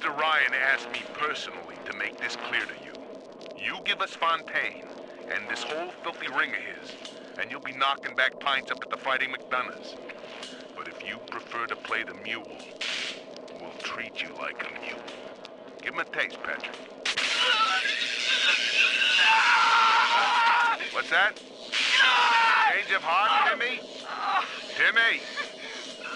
Mr. Ryan asked me personally to make this clear to you. You give us Fontaine, and this whole filthy ring of his, and you'll be knocking back pints up at the Fighting McDonough's. But if you prefer to play the mule, we'll treat you like a mule. Give him a taste, Patrick. What's that? Change of heart, Timmy? Timmy!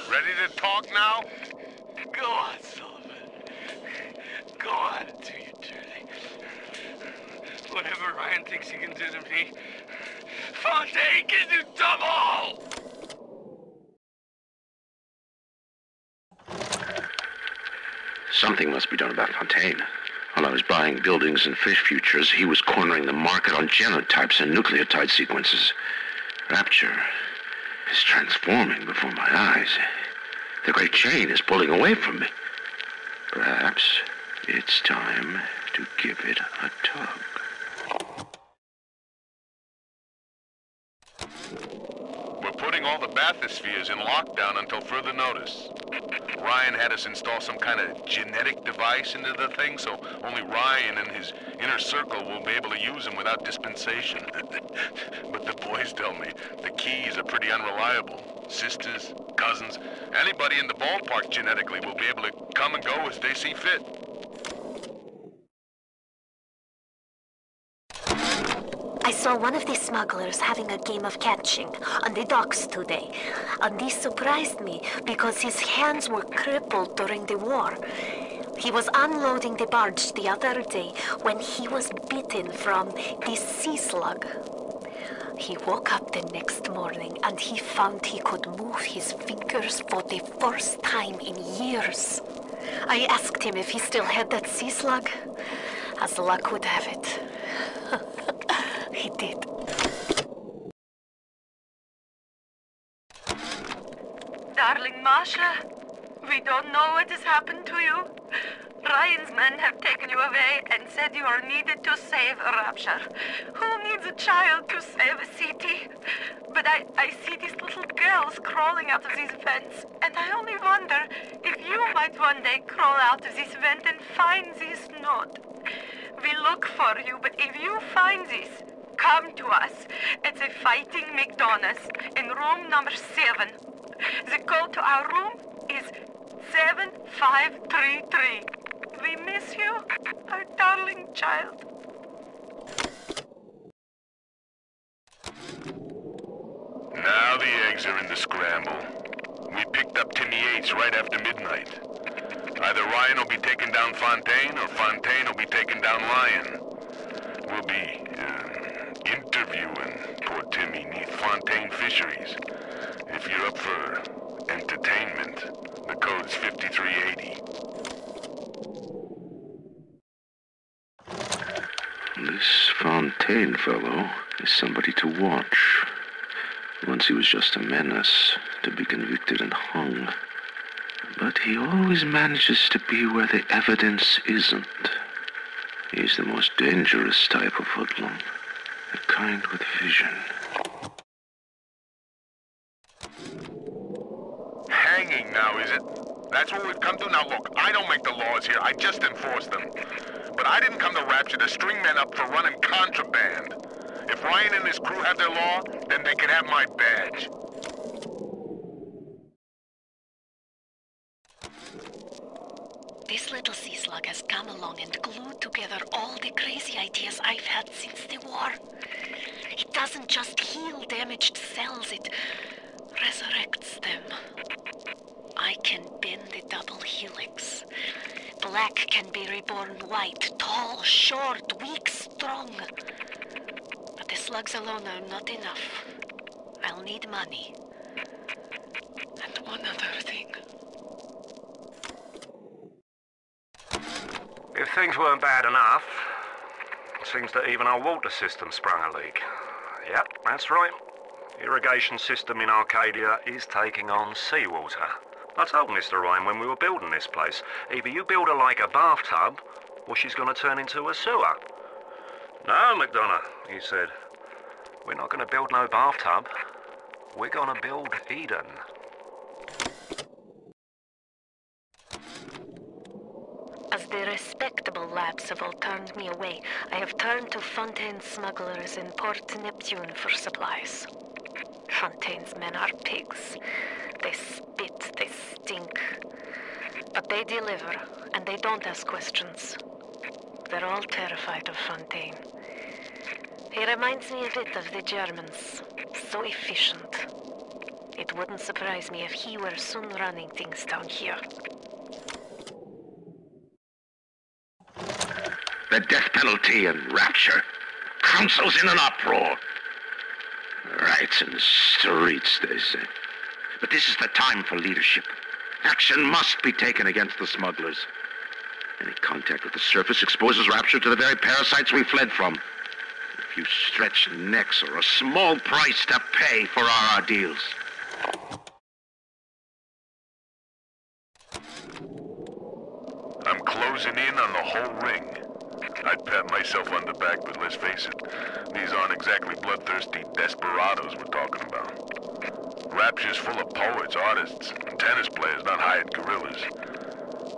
Ready to talk now? Go on, Sullivan. Go on and do your dirty. Whatever Ryan thinks he can do to me, Fontaine can do double! Something must be done about Fontaine. While I was buying buildings and fish futures, he was cornering the market on genotypes and nucleotide sequences. Rapture is transforming before my eyes. The great chain is pulling away from me. Perhaps it's time to give it a tug. We're putting all the bathyspheres in lockdown until further notice. Ryan had us install some kind of genetic device into the thing, so only Ryan and his inner circle will be able to use them without dispensation. But the boys tell me the keys are pretty unreliable. Sisters, cousins, anybody in the ballpark genetically will be able to come and go as they see fit. I saw one of the smugglers having a game of catching on the docks today, and this surprised me because his hands were crippled during the war. He was unloading the barge the other day when he was bitten from the sea slug. He woke up the next morning and he found he could move his fingers for the first time in years. I asked him if he still had that sea slug. As luck would have it, he did. Darling Masha, we don't know what has happened to you. Ryan's men have taken you away and said you are needed to save Rapture. Who needs a child to save a city? But I see these little girls crawling out of these vents, and I only wonder if you might one day crawl out of this vent and find this note. We look for you, but if you find this, come to us. It's a Fighting McDonough's in room number 7. The code to our room is 7533. We miss you, our darling child. Now the eggs are in the scramble. We picked up Timmy Yates right after midnight. Either Ryan will be taking down Fontaine, or Fontaine will be taking down Ryan. We'll be, interviewing poor Timmy neath Fontaine Fisheries. If you're up for entertainment, the code's 5380. This Fontaine fellow is somebody to watch. Once he was just a menace, to be convicted and hung. But he always manages to be where the evidence isn't. He's the most dangerous type of hoodlum. The kind with vision. Hanging now, is it? That's what we've come to? Now look, I don't make the laws here, I just enforce them. But I didn't come to Rapture to string men up for running contraband. If Ryan and his crew have their law, then they can have my badge. This little sea slug has come along and glued together all the crazy ideas I've had since the war. It doesn't just heal damaged cells, it resurrects them. I can bend the double helix. Black can be reborn white, tall, short, weak, strong. But the slugs alone are not enough. I'll need money. And one other thing. If things weren't bad enough, it seems that even our water system sprung a leak. Yep, that's right. Irrigation system in Arcadia is taking on seawater. I told Mr. Ryan when we were building this place, either you build her like a bathtub, or she's going to turn into a sewer. No, McDonough, he said. We're not going to build no bathtub. We're going to build Eden. As labs have all turned me away, I have turned to Fontaine's smugglers in Port Neptune for supplies. Fontaine's men are pigs. They spit, they stink. But they deliver, and they don't ask questions. They're all terrified of Fontaine. He reminds me a bit of the Germans. So efficient. It wouldn't surprise me if he were soon running things down here. The death penalty and rapture. Council's in an uproar. Riots in the streets, they say. But this is the time for leadership. Action must be taken against the smugglers. Any contact with the surface exposes rapture to the very parasites we fled from. A few stretched necks or a small price to pay for our deals. I'm closing in on the whole ring. I'd pat myself on the back, but let's face it, these aren't exactly bloodthirsty desperados we're talking about. Rapture's full of poets, artists, and tennis players, not hired guerrillas.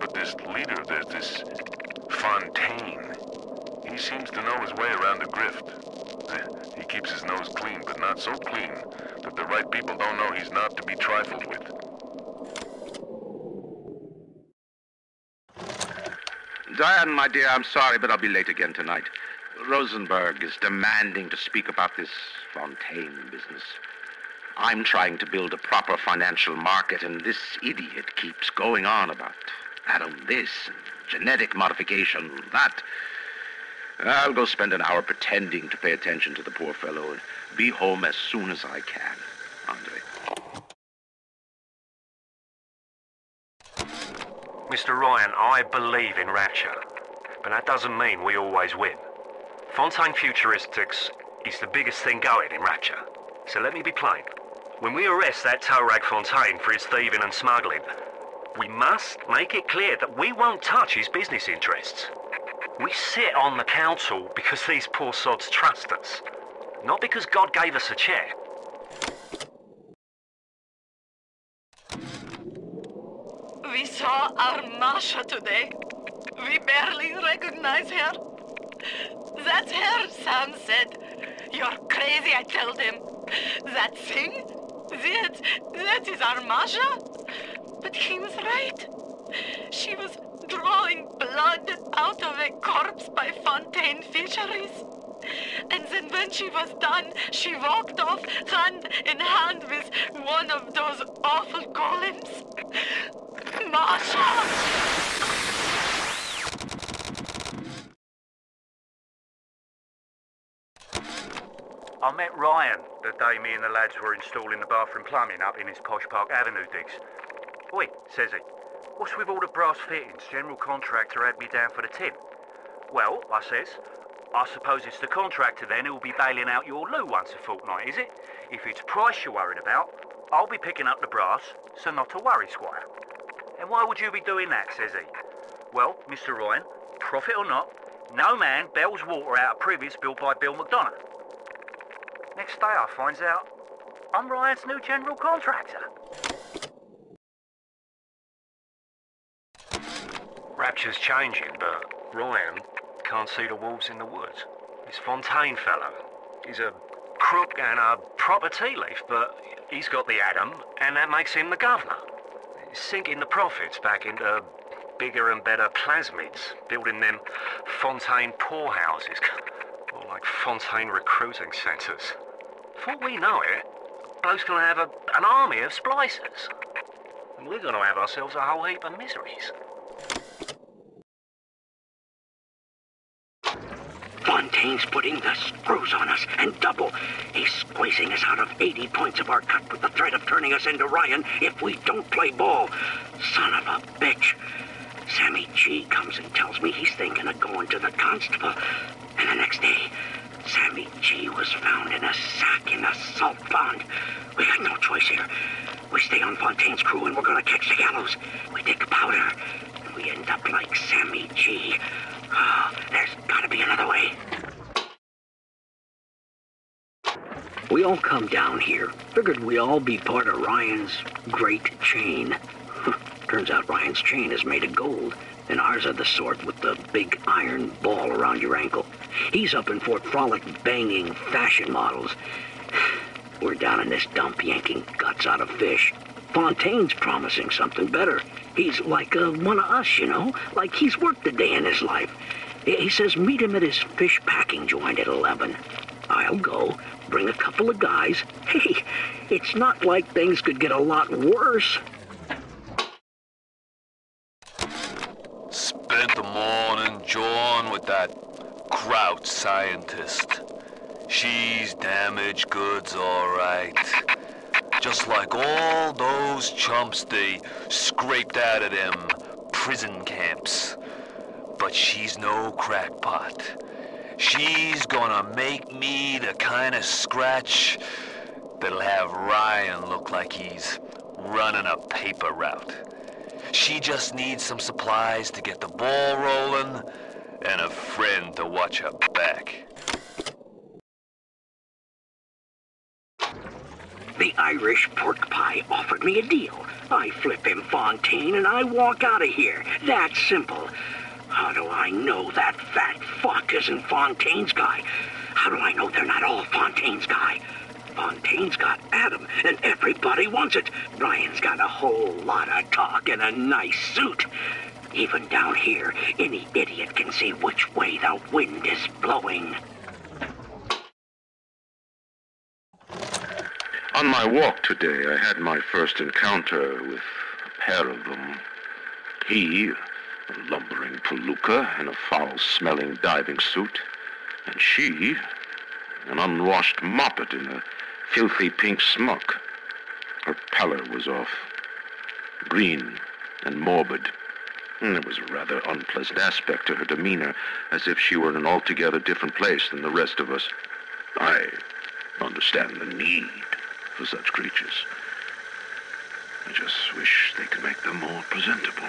But this leader, there's this Fontaine. He seems to know his way around the grift. He keeps his nose clean, but not so clean that the right people don't know he's not to be trifled with. Diane, my dear, I'm sorry, but I'll be late again tonight. Rosenberg is demanding to speak about this Fontaine business. I'm trying to build a proper financial market, and this idiot keeps going on about atom this, and genetic modification, that. I'll go spend an hour pretending to pay attention to the poor fellow and be home as soon as I can. Andre. Mr. Ryan, I believe in rapture, but that doesn't mean we always win. Fontaine Futuristics is the biggest thing going in rapture, so let me be plain. When we arrest that toe rag Fontaine for his thieving and smuggling, we must make it clear that we won't touch his business interests. We sit on the council because these poor sods trust us, not because God gave us a chair. We saw our Masha today. We barely recognize her. That's her, Sam said. You're crazy, I told him. That thing? That is our Masha? But he was right. She was drawing blood out of a corpse by Fontaine Fisheries. And then when she was done, she walked off hand in hand with one of those awful golems. Masha! I met Ryan the day me and the lads were installing the bathroom plumbing up in his Posh Park Avenue digs. Oi, says he, what's with all the brass fittings? General contractor had me down for the tin. Well, I says, I suppose it's the contractor then who'll be bailing out your loo once a fortnight, is it? If it's price you're worried about, I'll be picking up the brass, so not to worry, Squire. And why would you be doing that, says he? Well, Mr. Ryan, profit or not, no man bails water out of privies built by Bill McDonough. Next day I finds out I'm Ryan's new general contractor. Rapture's changing, but Ryan can't see the wolves in the woods. This Fontaine fellow, he's a crook and a proper tea leaf, but he's got the atom, and that makes him the governor. He's sinking the profits back into bigger and better plasmids, building them Fontaine poorhouses, or like Fontaine recruiting centres. Before we know it, bloke's gonna have an army of splicers. And we're gonna have ourselves a whole heap of miseries. Fontaine's putting the screws on us, and double. He's squeezing us out of 80 points of our cut with the threat of turning us into Ryan if we don't play ball. Son of a bitch. Sammy G comes and tells me he's thinking of going to the constable. And the next day, Sammy G was found in a sack in a salt pond. We got no choice here. We stay on Fontaine's crew and we're gonna catch the gallows. We take the powder, and we end up like Sammy G. Oh, there's gotta be another way. We all come down here. Figured we'd all be part of Ryan's great chain. Turns out Ryan's chain is made of gold, and ours are the sort with the big iron ball around your ankle. He's up in Fort Frolic banging fashion models. We're down in this dump yanking guts out of fish. Fontaine's promising something better. He's like one of us, you know? Like he's worked a day in his life. He says meet him at his fish packing joint at 11. I'll go, bring a couple of guys. Hey, it's not like things could get a lot worse. Spent the morning jawing with that kraut scientist. She's damaged goods, all right. Just like all those chumps they scraped out of them prison camps. But she's no crackpot. She's gonna make me the kind of scratch that'll have Ryan look like he's running a paper route. She just needs some supplies to get the ball rolling and a friend to watch her back. The Irish pork pie offered me a deal. I flip him Fontaine and I walk out of here. That's simple. How do I know that fat fuck isn't Fontaine's guy? How do I know they're not all Fontaine's guy? Fontaine's got Adam, and everybody wants it. Ryan's got a whole lot of talk and a nice suit. Even down here, any idiot can see which way the wind is blowing. On my walk today, I had my first encounter with a pair of them. He, a lumbering palooka in a foul-smelling diving suit, and she, an unwashed moppet in a filthy pink smock. Her pallor was off, green and morbid. And there was a rather unpleasant aspect to her demeanor, as if she were in an altogether different place than the rest of us. I understand the need for such creatures. I just wish they could make them more presentable.